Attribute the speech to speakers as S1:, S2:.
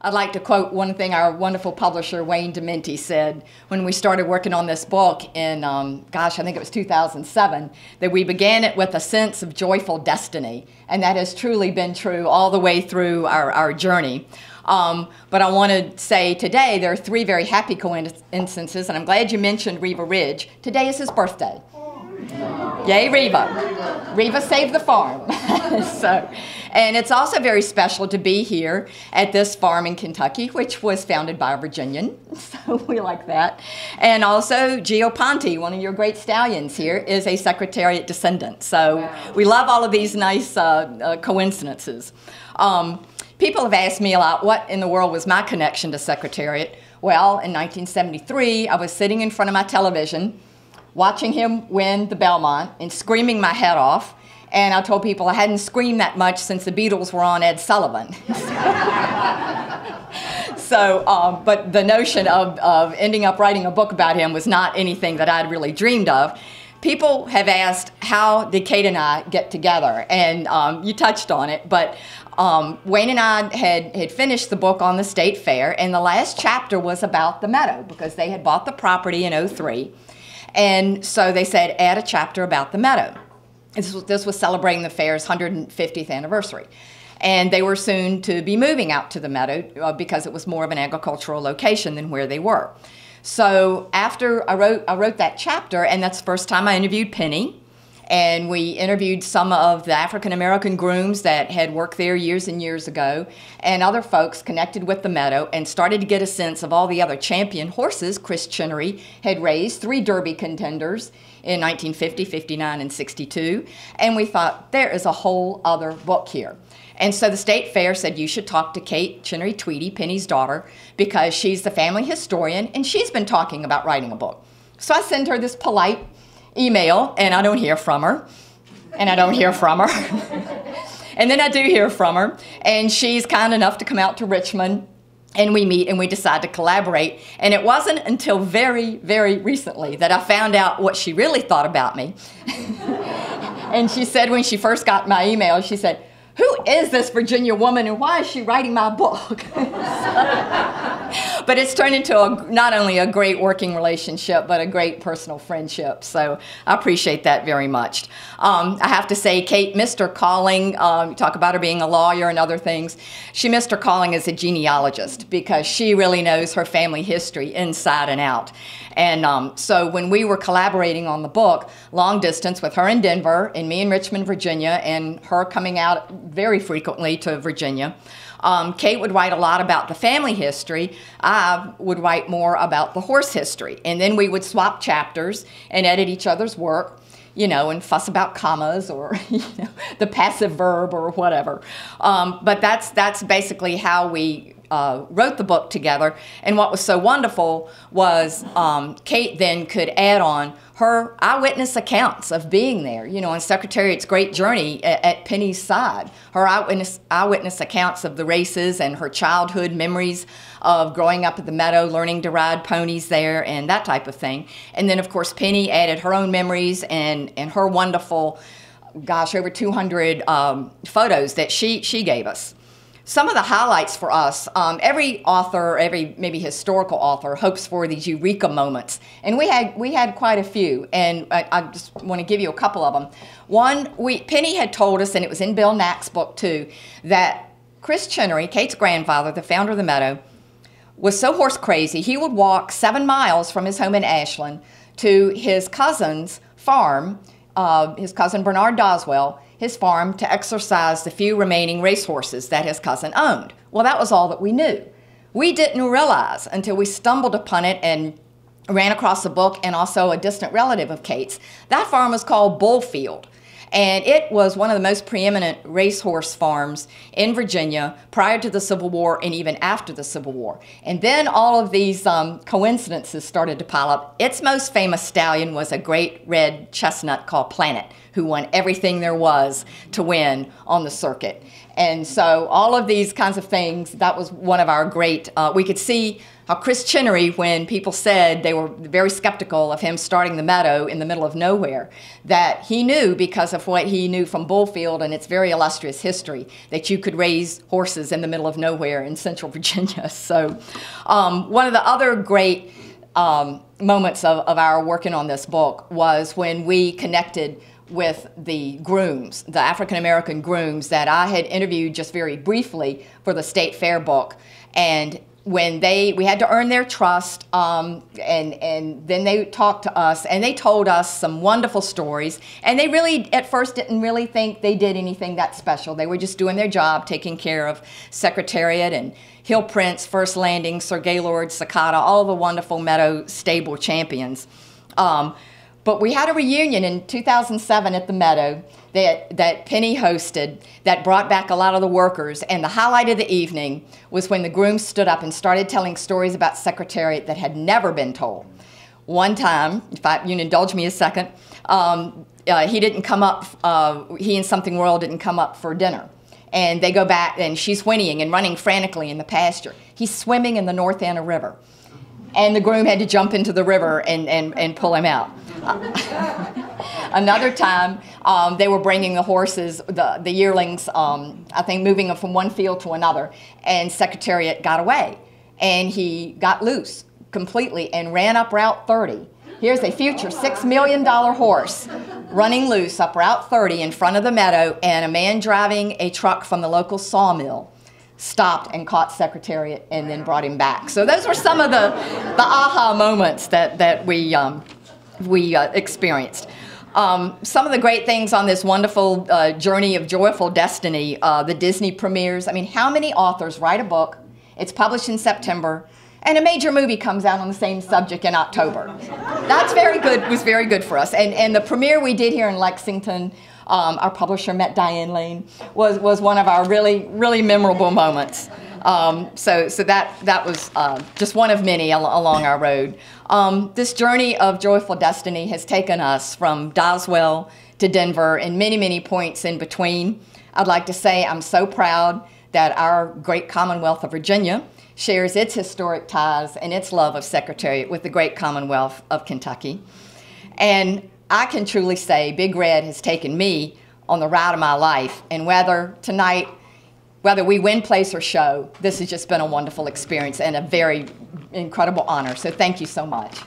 S1: I'd like to quote one thing our wonderful publisher, Wayne Dementi, said when we started working on this book in, gosh, I think it was 2007, that we began it with a sense of joyful destiny. And that has truly been true all the way through our journey. But I want to say today there are three very happy coincidences, and I'm glad you mentioned Reva Ridge. Today is his birthday. Yay, Reva. Reva saved the farm. And it's also very special to be here at this farm in Kentucky, which was founded by a Virginian, so we like that. And also, Gio Ponte, one of your great stallions here, is a Secretariat descendant. So we love all of these nice coincidences. People have asked me a lot, what in the world was my connection to Secretariat? Well, in 1973, I was sitting in front of my television, watching him win the Belmont and screaming my head off. And I told people I hadn't screamed that much since the Beatles were on Ed Sullivan. But the notion of ending up writing a book about him was not anything that I'd really dreamed of. People have asked, how did Kate and I get together? And you touched on it, but Wayne and I had finished the book on the State Fair, and the last chapter was about the meadow, because they had bought the property in '03. And so they said, add a chapter about the meadow. This was celebrating the fair's 150th anniversary. And they were soon to be moving out to the meadow because it was more of an agricultural location than where they were. So after I wrote that chapter, and that's the first time I interviewed Penny, and we interviewed some of the African-American grooms that had worked there years and years ago, and other folks connected with the meadow, and started to get a sense of all the other champion horses Chris Chinnery had raised, 3 Derby contenders in 1950, 59, and 62. And we thought, there is a whole other book here. And so the State Fair said, you should talk to Kate Chinnery Tweedy, Penny's daughter, because she's the family historian, and she's been talking about writing a book. So I send her this polite email, and I don't hear from her, and I don't hear from her. And then I do hear from her, and she's kind enough to come out to Richmond, and we meet, and we decide to collaborate. And it wasn't until very, very recently that I found out what she really thought about me. And she said when she first got my email, she said, who is this Virginia woman, and why is she writing my book? But it's turned into not only a great working relationship, but a great personal friendship. So I appreciate that very much. I have to say, Kate missed her calling. You talk about her being a lawyer and other things. She missed her calling as a genealogist, because she really knows her family history inside and out. And so when we were collaborating on the book, long distance with her in Denver and me in Richmond, Virginia, and her coming out very frequently to Virginia, Kate would write a lot about the family history. I would write more about the horse history. And then we would swap chapters and edit each other's work, you know, and fuss about commas or the passive verb or whatever. But that's basically how we wrote the book together. And what was so wonderful was Kate then could add on her eyewitness accounts of being there, you know, on Secretariat's great journey at Penny's side. Her eyewitness accounts of the races and her childhood memories of growing up at the meadow, learning to ride ponies there and that type of thing. And then, of course, Penny added her own memories and her wonderful, gosh, over 200 photos that she gave us. Some of the highlights for us, every author, every maybe historical author hopes for these eureka moments. And we had quite a few, and I just want to give you a couple of them. One, Penny had told us, and it was in Bill Knack's book too, that Chris Chinnery, Kate's grandfather, the founder of the meadow, was so horse crazy, he would walk 7 miles from his home in Ashland to his cousin's farm, his cousin Bernard Doswell, his farm, to exercise the few remaining racehorses that his cousin owned. Well, that was all that we knew. We didn't realize until we stumbled upon it and ran across a book and also a distant relative of Kate's. That farm was called Bullfield, and it was one of the most preeminent racehorse farms in Virginia prior to the Civil War and even after the Civil War. And then all of these coincidences started to pile up. Its most famous stallion was a great red chestnut called Planet, who won everything there was to win on the circuit. And so all of these kinds of things, that was one of our great, we could see how Chris Chinnery, when people said they were very skeptical of him starting the meadow in the middle of nowhere, that he knew, because of what he knew from Bullfield and its very illustrious history, that you could raise horses in the middle of nowhere in central Virginia. So one of the other great moments of our working on this book was when we connected with the grooms, the African-American grooms that I had interviewed just very briefly for the State Fair book. And when we had to earn their trust, and then they talked to us, and they told us some wonderful stories. And they really, at first, didn't really think they did anything that special. They were just doing their job, taking care of Secretariat and Hill Prince, First Landing, Sir Gaylord, Cicada, all the wonderful meadow stable champions. But we had a reunion in 2007 at the Meadow that Penny hosted that brought back a lot of the workers. And the highlight of the evening was when the grooms stood up and started telling stories about Secretariat that had never been told. One time, if you can indulge me a second, he didn't come up, he and Something Royal didn't come up for dinner. And they go back, and she's whinnying and running frantically in the pasture. He's swimming in the North Anna River. And the groom had to jump into the river and pull him out. Another time, they were bringing the horses, the yearlings, I think moving them from one field to another, and Secretariat got away. And he got loose completely and ran up Route 30. Here's a future $6 million horse running loose up Route 30 in front of the meadow, and a man driving a truck from the local sawmill stopped and caught Secretariat and then brought him back. So those were some of the aha moments that we experienced. Some of the great things on this wonderful journey of joyful destiny, the Disney premieres. I mean, how many authors write a book, it's published in September, and a major movie comes out on the same subject in October? That's very good, was very good for us. And the premiere we did here in Lexington, our publisher met Diane Lane, was one of our really, really memorable moments. So that was just one of many along our road. This journey of joyful destiny has taken us from Doswell to Denver and many, many points in between. I'd like to say I'm so proud that our great Commonwealth of Virginia shares its historic ties and its love of Secretariat with the great Commonwealth of Kentucky. And I can truly say Big Red has taken me on the ride of my life. And whether we win, place, or show, this has just been a wonderful experience and a very incredible honor. So thank you so much.